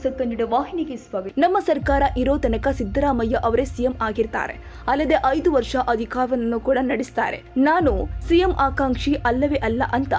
News Kannada ವಾಹಿನಿಗೆ ಸ್ವಾಗತ. ನಮ್ಮ ಸರ್ಕಾರ ಇರೋ ತನಕ ಸಿದ್ದರಾಮಯ್ಯ ಅವರೇ ಸಿಎಂ ಆಗಿರ್ತಾರೆ. ಅಲ್ಲದೆ 5 ವರ್ಷ ಅಧಿಕಾರವನ್ನು ಕೂಡ ನಡೆಸ್ತಾರೆ. ನಾನು ಸಿಎಂ ಆಕಾಂಕ್ಷಿ ಅಲ್ಲವೇ ಅಲ್ಲ ಅಂತ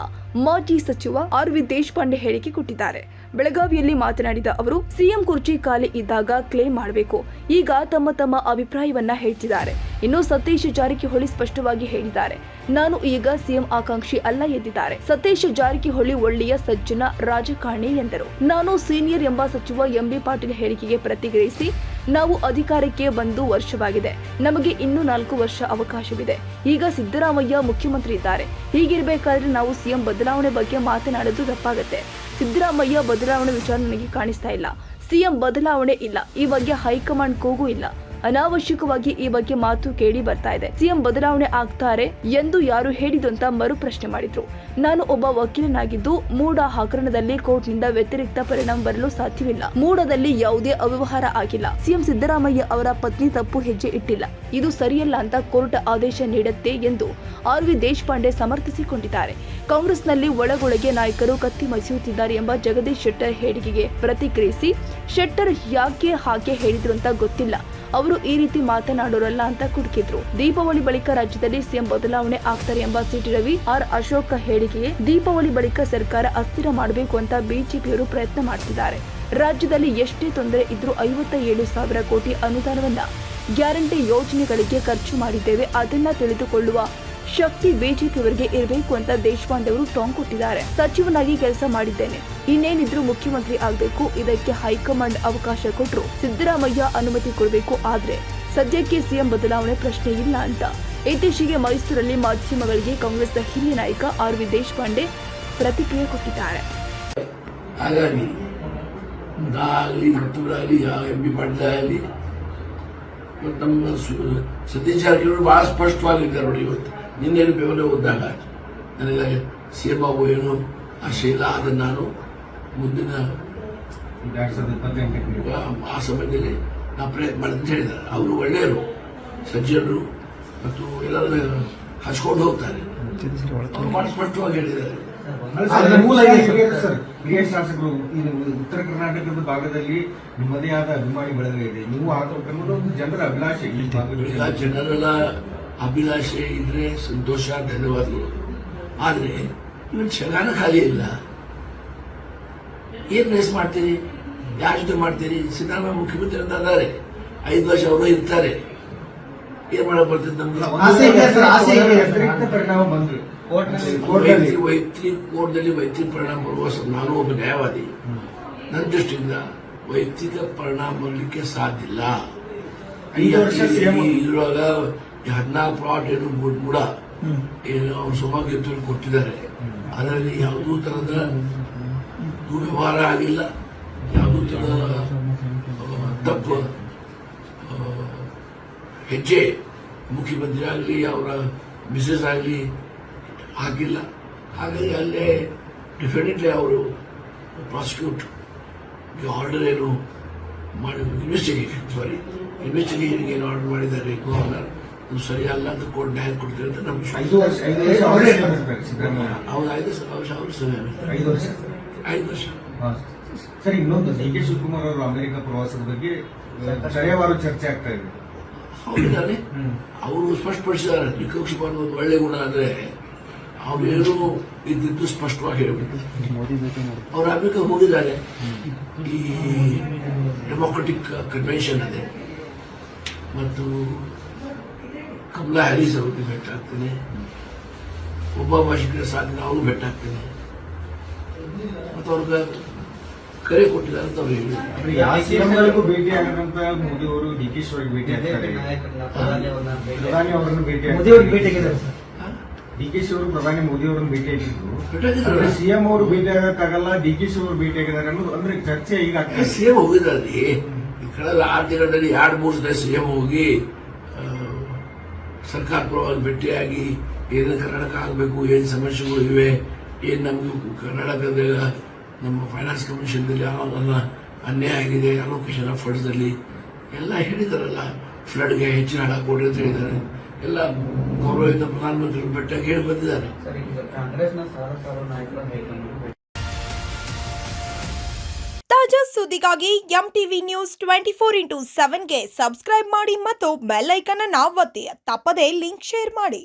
ಮಾಜಿ ಸಚಿವ ಆರ್.ವಿ. ದೇಶಪಾಂಡೆ ಹೇಳಿಕೆ ಕೊಟ್ಟಿದ್ದಾರೆ. ಬೆಳಗಾವಿಯಲ್ಲಿ ಮಾತನಾಡಿದ ಅವರು, ಸಿಎಂ ಕುರ್ಚಿ ಖಾಲಿ ಇದ್ದಾಗ ಕ್ಲೇಮ್ ಮಾಡಬೇಕು. ಈಗ ತಮ್ಮ ಅಭಿಪ್ರಾಯವನ್ನ ಹೇಳ್ತಿದ್ದಾರೆ. ಇನ್ನು ಸತೀಶ್ ಜಾರಕಿಹೊಳಿ ಸ್ಪಷ್ಟವಾಗಿ ಹೇಳಿದ್ದಾರೆ, ನಾನು ಈಗ ಸಿಎಂ ಆಕಾಂಕ್ಷಿ ಅಲ್ಲ ಎಂದಿದ್ದಾರೆ. ಸತೀಶ್ ಜಾರಕಿಹೊಳಿ ಒಳ್ಳೆಯ ಸಜ್ಜನ ರಾಜಕಾರಣಿ ಎಂದರು. ನಾನು ಸೀನಿಯರ್ ಎಂಬ ಸಚಿವ ಎಂ.ಬಿ. ಪಾಟೀಲ್ ಹೇಳಿಕೆಗೆ ಪ್ರತಿಕ್ರಿಯಿಸಿ, ನಾವು ಅಧಿಕಾರಕ್ಕೆ ಬಂದು ವರ್ಷವಾಗಿದೆ. ನಮಗೆ ಇನ್ನೂ 4 ವರ್ಷ ಅವಕಾಶವಿದೆ. ಈಗ ಸಿದ್ದರಾಮಯ್ಯ ಮುಖ್ಯಮಂತ್ರಿ ಇದ್ದಾರೆ. ಹೀಗಿರಬೇಕಾದ್ರೆ ನಾವು ಸಿಎಂ ಬದಲಾವಣೆ ಬಗ್ಗೆ ಮಾತನಾಡೋದು ತಪ್ಪಾಗುತ್ತೆ. ಸಿದ್ದರಾಮಯ್ಯ ಬದಲಾವಣೆ ವಿಚಾರ ನನಗೆ ಕಾಣಿಸ್ತಾ ಇಲ್ಲ. ಸಿಎಂ ಬದಲಾವಣೆ ಇಲ್ಲ. ಈ ಬಗ್ಗೆ ಹೈಕಮಾಂಡ್ ಕೂಗೂ ಇಲ್ಲ. ಅನಾವಶ್ಯಕವಾಗಿ ಈ ಬಗ್ಗೆ ಮಾತು ಕೇಳಿ ಬರ್ತಾ ಇದೆ. ಸಿಎಂ ಬದಲಾವಣೆ ಆಗ್ತಾರೆ ಎಂದು ಯಾರು ಹೇಳಿದ್ದು ಅಂತ ಮರು ಪ್ರಶ್ನೆ ಮಾಡಿದ್ರು. ನಾನು ಒಬ್ಬ ವಕೀಲನಾಗಿದ್ದು ಮೂಡ ಹಗರಣದಲ್ಲಿ ಕೋರ್ಟ್ನಿಂದ ವ್ಯತಿರಿಕ್ತ ಪರಿಣಾಮ ಬರಲು ಸಾಧ್ಯವಿಲ್ಲ. ಮೂಡದಲ್ಲಿ ಯಾವುದೇ ಅವ್ಯವಹಾರ ಆಗಿಲ್ಲ. ಸಿಎಂ ಸಿದ್ದರಾಮಯ್ಯ ಅವರ ಪತ್ನಿ ತಪ್ಪು ಹೆಜ್ಜೆ ಇಟ್ಟಿಲ್ಲ. ಇದು ಸರಿಯಲ್ಲ ಅಂತ ಕೋರ್ಟ್ ಆದೇಶ ನೀಡುತ್ತೆ ಎಂದು ಆರ್.ವಿ. ದೇಶಪಾಂಡೆ ಸಮರ್ಥಿಸಿಕೊಂಡಿದ್ದಾರೆ. ಕಾಂಗ್ರೆಸ್ನಲ್ಲಿ ಒಳಗೊಳಗೆ ನಾಯಕರು ಕತ್ತಿ ಮಸೆಯುತ್ತಿದ್ದಾರೆ ಎಂಬ ಜಗದೀಶ್ ಶೆಟ್ಟರ್ ಹೇಳಿಕೆಗೆ ಪ್ರತಿಕ್ರಿಯಿಸಿ, ಶೆಟ್ಟರ್ ಯಾಕೆ ಹಾಗೆ ಹೇಳಿದ್ರು ಅಂತ ಗೊತ್ತಿಲ್ಲ. ಅವರು ಈ ರೀತಿ ಮಾತನಾಡೋರಲ್ಲ ಅಂತ ಕುಟುಕಿದ್ರು. ದೀಪಾವಳಿ ಬಳಿಕ ರಾಜ್ಯದಲ್ಲಿ ಸಿಎಂ ಬದಲಾವಣೆ ಆಗ್ತಾರೆ ಎಂಬ ಸಿಟಿ ರವಿ ಆರ್ ಅಶೋಕ್ ಹೇಳಿಕೆಗೆ ದೀಪಾವಳಿ ಬಳಿಕ ಸರ್ಕಾರ ಅಸ್ಥಿರ ಮಾಡಬೇಕು ಅಂತ ಬಿಜೆಪಿಯವರು ಪ್ರಯತ್ನ ಮಾಡ್ತಿದ್ದಾರೆ. ರಾಜ್ಯದಲ್ಲಿ ಎಷ್ಟೇ ತೊಂದರೆ ಇದ್ರೂ 57,000 ಕೋಟಿ ಅನುದಾನವನ್ನ ಗ್ಯಾರಂಟಿ ಯೋಜನೆಗಳಿಗೆ ಖರ್ಚು ಮಾಡಿದ್ದೇವೆ. ಅದನ್ನ ತಿಳಿದುಕೊಳ್ಳುವ ಶಕ್ತಿ ಬಿಜೆಪಿಯವರಿಗೆ ಇರಬೇಕು ಅಂತ ದೇಶಪಾಂಡೆ ಅವರು ಟಾಂಗ್ ಕೊಟ್ಟಿದ್ದಾರೆ. ಸಚಿವನಾಗಿ ಕೆಲಸ ಮಾಡಿದ್ದೇನೆ, ಇನ್ನೇನಿದ್ರು ಮುಖ್ಯಮಂತ್ರಿ ಆಗಬೇಕು. ಇದಕ್ಕೆ ಹೈಕಮಾಂಡ್ ಅವಕಾಶ ಕೊಟ್ಟರು ಸಿದ್ದರಾಮಯ್ಯ ಅನುಮತಿ ಕೊಡಬೇಕು. ಆದ್ರೆ ಸದ್ಯಕ್ಕೆ ಸಿಎಂ ಬದಲಾವಣೆ ಪ್ರಶ್ನೆ ಇಲ್ಲ ಅಂತ ಇತ್ತೀಚೆಗೆ ಮೈಸೂರಲ್ಲಿ ಮಾಧ್ಯಮಗಳಿಗೆ ಕಾಂಗ್ರೆಸ್ ಹಿರಿಯ ನಾಯಕ ಆರ್.ವಿ. ದೇಶಪಾಂಡೆ ಪ್ರತಿಕ್ರಿಯೆ ಕೊಟ್ಟಿದ್ದಾರೆ. ಹಾಗಾಗಿ ನಮ್ಮ ಸತೀಶ್ ಜಾರಕಿಹೊಳಿ ಬಹಳ ಸ್ಪಷ್ಟವಾಗಿದ್ದಾರೆ ನೋಡಿ. ಇವತ್ತು ನಿನ್ನೇನು ಬೆವಲೆ ಓದಿದಾಗ ನನಗೆ ಸಿಎಂ ಆಗೋ ಏನು ಆಶೆ ಇಲ್ಲ. ಅದನ್ನು ನಾನು ಮುಂದಿನ 2028 ಆ ಸಮಯದಲ್ಲಿ ನಾವು ಪ್ರಯತ್ನ ಮಾಡಿದಂತ ಹೇಳಿದ್ದಾರೆ. ಅವರು ಒಳ್ಳೆಯವರು, ಸಜ್ಜನರು ಮತ್ತು ಎಲ್ಲರೂ ಹಚ್ಕೊಂಡು ಹೋಗ್ತಾರೆ. ಅವರು ಬಹಳ ಸ್ಪಷ್ಟವಾಗಿ ಹೇಳಿದ್ದಾರೆ. ಶಾಸಕರು ಉತ್ತರ ಕರ್ನಾಟಕದ ಭಾಗದಲ್ಲಿ ನಿಮ್ಮದೇ ಆದ ಅಭಿಮಾನಿ ಬಳಗ ಇದೆ. ನೀವು ಆಗಬೇಕನ್ನೋದು ಜನರ ಅಭಿಲಾಷೆ. ಈಗ ಜನರ ಅಭಿಲಾಷೆ ಇದ್ರೆ ಸಂತೋಷ, ಧನ್ಯವಾದಗಳು. ಆದ್ರೆ ಇವನ್ ಶಗಾನ ಖಾಲಿ ಇಲ್ಲ. ಏನ್ ರೇಸ್ ಮಾಡ್ತೀರಿ? ಯಾರ ಜೊತೆ ಮಾಡ್ತೀರಿ? ಸಿದ್ದರಾಮಯ್ಯ ಮುಖ್ಯಮಂತ್ರಿ ಅಂತ ಇದ್ದಾರೆ, 5 ವರ್ಷ ಅವರು ಇರ್ತಾರೆ. ಏನ್ ಮಾಡಕ್ ಬರ್ತದೆ ನಮ್ಗೆ? ಪರಿಣಾಮ ಬಂದ್ರು ಕೋರ್ಟ್ನಲ್ಲಿ ವೈಯಕ್ತಿಕ ಪರಿಣಾಮ ಬರುವ ನಾನು ಒಬ್ಬ ನ್ಯಾಯವಾದಿ. ನನ್ನ ದೃಷ್ಟಿಯಿಂದ ವೈಯಕ್ತಿಕ ಪರಿಣಾಮ ಬರಲಿಕ್ಕೆ ಸಾಧ್ಯ ಇಲ್ಲ. ಇದ್ರೊಳಗ 14 ಪ್ಲಾಟ್ ಏನು ಕೂಡ ಏನು ಅವ್ರು ಸೌಭಾಗ್ಯ ಕೊಟ್ಟಿದ್ದಾರೆ. ಅದರಲ್ಲಿ ಯಾವುದೂ ತರದ ದುರ್ವ್ಯವಹಾರ ಆಗಿಲ್ಲ, ಯಾವುದೂ ತರದ ತಪ್ಪು ಹೆಜ್ಜೆ ಮುಖ್ಯಮಂತ್ರಿ ಆಗಲಿ ಅವರ ಮಿಸಸ್ ಆಗಲಿ ಆಗಿಲ್ಲ. ಹಾಗಾಗಿ ಅಲ್ಲೇ ಡೆಫಿನೆಟ್ಲಿ ಅವರು ಪ್ರಾಸಿಕ್ಯೂಟ್ ಆರ್ಡರ್ ಏನು ಮಾಡಿ ಇನ್ವೆಸ್ಟಿಗೇಷನ್ ಏನು ಆರ್ಡರ್ ಮಾಡಿದ್ದಾರೆ ಗವರ್ನರ್, ಅದು ಸರಿಯಲ್ಲ ಅಂತ ಕೋರ್ಟ್ ನ್ಯಾಯ ಕೊಡ್ತಾರೆ ಅಂತ ನಮ್ಗೆ 5 ವರ್ಷ ಅವ್ರು 5 ವರ್ಷ. ಸರಿ, ಇನ್ನೊಂದು ಡಿ.ಕೆ. ಶಿವಕುಮಾರ್ ಅವರು ಅಮೆರಿಕ ಪ್ರವಾಸದ ಬಗ್ಗೆ ಶನಿವಾರ ಚರ್ಚೆ ಆಗ್ತಾ ಇದೆ. ಹೌದಿದ್ದಾರೆ, ಅವರು ಸ್ಪಷ್ಟಪಡಿಸಿದ್ದಾರೆ. ಡಿ.ಕೆ. ಶಿವಕುಮಾರ್ ಒಂದು ಒಳ್ಳೆ ಗುಣ ಅಂದ್ರೆ ಅವ್ರು ಏನು ಇದ್ದಿದ್ದು ಸ್ಪಷ್ಟವಾಗಿ ಹೇಳಬೇಕು. ಅವ್ರು ಅಮೆರಿಕ ಹೋಗಿದ್ದಾರೆ. ಈ ಡೆಮೊಕ್ರೆಟಿಕ್ ಕನ್ವೆನ್ಷನ್ ಇದೆ ಮತ್ತು ಕಮಲಾ ಹ್ಯಾರಿಸ್ ಅವ್ರಿಗೆ ಭೇಟಿ ಆಗ್ತೇನೆ, ಒಬ್ಬ ಶಿಖರ ಸಾಧನೆ ಅವರು ಭೇಟಿ ಆಗ್ತೇನೆ ಮತ್ತು ಅವ್ರಿಗೆ ಕರೆ ಕೊಟ್ಟಿದ್ದಾರೆ ಅಂತ ಅವ್ರು ಹೇಳಿದ್ದಾರೆ. ಭೇಟಿ ಆಗದಂತ ಮೋದಿ ಅವರು ಡಿ.ಕೆ. ಶಿವರಿಗೆ ಭೇಟಿ ಆಗ್ತಾರೆ. ಪ್ರಧಾನಿ ಅವರನ್ನು ಭೇಟಿ ಡಿ.ಕೆ. ಶಿವ ಪ್ರಧಾನಿ ಮೋದಿ ಅವರನ್ನು ಭೇಟಿಯಾಗಿದ್ರು. ಸಿಎಂ ಅವರು ಭೇಟಿ ಆಗಕ್ಕಾಗಲ್ಲ, ಡಿ.ಕೆ. ಶಿವ ಅವರು ಭೇಟಿಯಾಗಿದ್ದಾರೆ ಅನ್ನೋದು ಅಂದ್ರೆ ಚರ್ಚೆ ಈಗ ಸಿಎಂ ಹೋಗಿದ್ರಲ್ಲಿ ಈ ಕಳೆದ 6 ದಿನದಲ್ಲಿ 2-3 ಸಲ ಸಿಎಂ ಹೋಗಿ ಸರ್ಕಾರ ಪರವಾಗಿ ಭೇಟಿಯಾಗಿ ಏನೇನು ಕರ್ನಾಟಕ ಆಗಬೇಕು, ಏನ್ ಸಮಸ್ಯೆಗಳು ಇವೆ, ಏನ್ ನಮ್ಗೆ ಕರ್ನಾಟಕದ ನಮ್ಮ ಫೈನಾನ್ಸ್ ಕಮಿಷನ್ದಲ್ಲಿ ಅನ್ಯಾಯ ಆಗಿದೆ, ಅಲೋಕೇಶನ್ ಆಫ್ ಫಂಡ್ಸ್ದಲ್ಲಿ ಎಲ್ಲ ಹೇಳಿದಾರಲ್ಲ. ಫ್ಲಡ್ಗೆ ಹೆಚ್ಚಿನ ಹಣ ಕೊಡ್ರಿ ಅಂತ ಹೇಳಿದ್ದಾರೆ. ಎಲ್ಲ ಗೌರವದಿಂದ ಪ್ರಧಾನಮಂತ್ರಿಗಳು ಭೇಟಿಯಾಗಿ ಹೇಳಿ ಬಂದಿದ್ದಾರೆ. ತಾಜಾ ಸುದ್ದಿಗಾಗಿ MTV ನ್ಯೂಸ್ 24/7ಗೆ ಸಬ್ಸ್ಕ್ರೈಬ್ ಮಾಡಿ ಮತ್ತು ಬೆಲ್ ಐಕಾನ್ ಅನ್ನು ಒತ್ತಿ. ತಪ್ಪದೇ ಲಿಂಕ್ ಶೇರ್ ಮಾಡಿ.